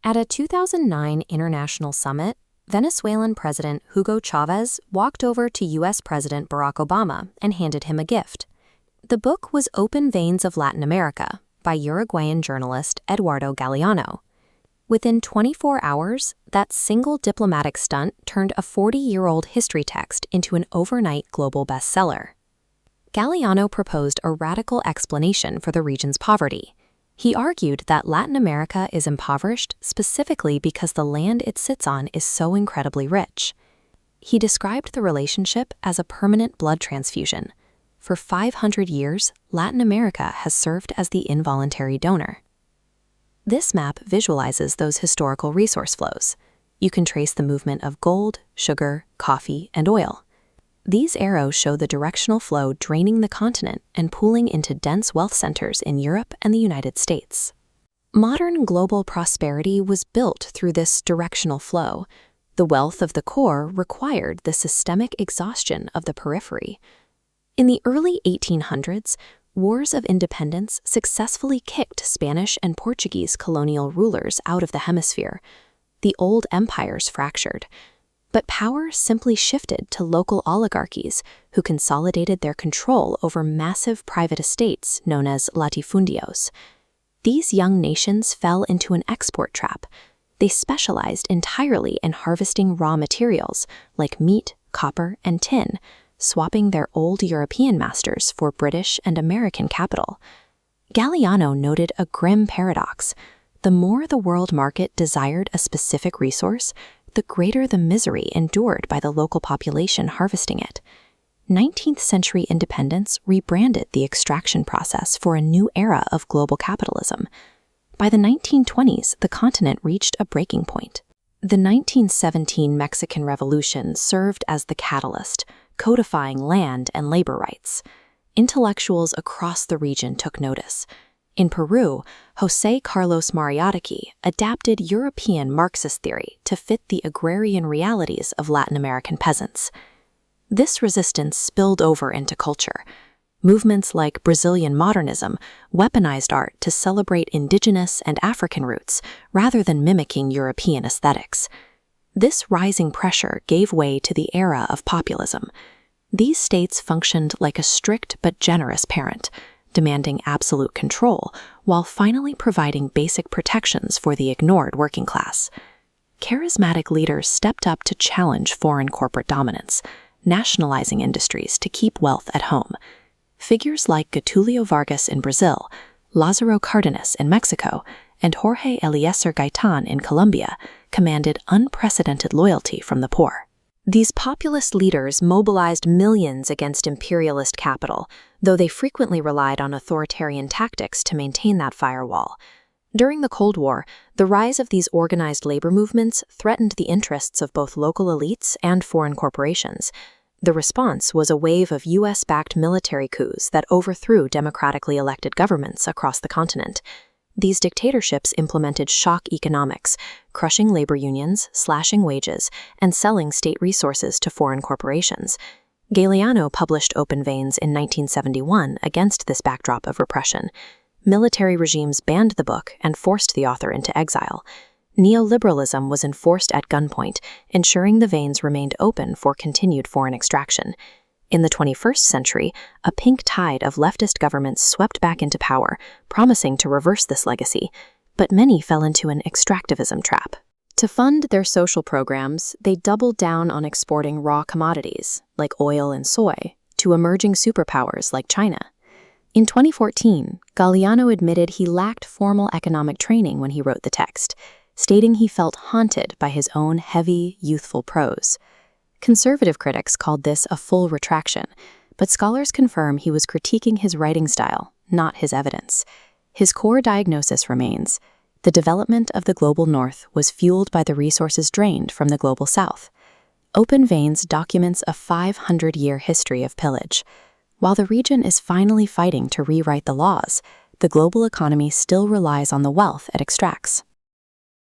At a 2009 international summit, Venezuelan President Hugo Chavez walked over to U.S. President Barack Obama and handed him a gift. The book was Open Veins of Latin America by Uruguayan journalist Eduardo Galeano. Within 24 hours, that single diplomatic stunt turned a 40-year-old history text into an overnight global bestseller. Galeano proposed a radical explanation for the region's poverty. He argued that Latin America is impoverished specifically because the land it sits on is so incredibly rich. He described the relationship as a permanent blood transfusion. For 500 years, Latin America has served as the involuntary donor. This map visualizes those historical resource flows. You can trace the movement of gold, sugar, coffee, and oil. These arrows show the directional flow draining the continent and pooling into dense wealth centers in Europe and the United States. Modern global prosperity was built through this directional flow. The wealth of the core required the systemic exhaustion of the periphery. In the early 1800s, wars of independence successfully kicked Spanish and Portuguese colonial rulers out of the hemisphere. The old empires fractured. But power simply shifted to local oligarchies who consolidated their control over massive private estates known as latifundios. These young nations fell into an export trap. They specialized entirely in harvesting raw materials like meat, copper, and tin, swapping their old European masters for British and American capital. Galeano noted a grim paradox. The more the world market desired a specific resource, the greater the misery endured by the local population harvesting it. 19th century independence rebranded the extraction process for a new era of global capitalism. By the 1920s, the continent reached a breaking point. The 1917 Mexican Revolution served as the catalyst, codifying land and labor rights. Intellectuals across the region took notice. In Peru, José Carlos Mariátegui adapted European Marxist theory to fit the agrarian realities of Latin American peasants. This resistance spilled over into culture. Movements like Brazilian modernism weaponized art to celebrate indigenous and African roots rather than mimicking European aesthetics. This rising pressure gave way to the era of populism. These states functioned like a strict but generous parent, demanding absolute control while finally providing basic protections for the ignored working class. Charismatic leaders stepped up to challenge foreign corporate dominance, nationalizing industries to keep wealth at home. Figures like Getulio Vargas in Brazil, Lázaro Cárdenas in Mexico, and Jorge Eliezer Gaitan in Colombia commanded unprecedented loyalty from the poor. These populist leaders mobilized millions against imperialist capital, though they frequently relied on authoritarian tactics to maintain that firewall. During the Cold War, the rise of these organized labor movements threatened the interests of both local elites and foreign corporations. The response was a wave of U.S.-backed military coups that overthrew democratically elected governments across the continent. These dictatorships implemented shock economics, crushing labor unions, slashing wages, and selling state resources to foreign corporations. Galeano published Open Veins in 1971 against this backdrop of repression. Military regimes banned the book and forced the author into exile. Neoliberalism was enforced at gunpoint, ensuring the veins remained open for continued foreign extraction. In the 21st century, a pink tide of leftist governments swept back into power, promising to reverse this legacy, but many fell into an extractivism trap. To fund their social programs, they doubled down on exporting raw commodities, like oil and soy, to emerging superpowers like China. In 2014, Galeano admitted he lacked formal economic training when he wrote the text, stating he felt haunted by his own heavy, youthful prose. Conservative critics called this a full retraction, but scholars confirm he was critiquing his writing style, not his evidence. His core diagnosis remains: the development of the global north was fueled by the resources drained from the global south. Open Veins documents a 500-year history of pillage. While the region is finally fighting to rewrite the laws, the global economy still relies on the wealth it extracts.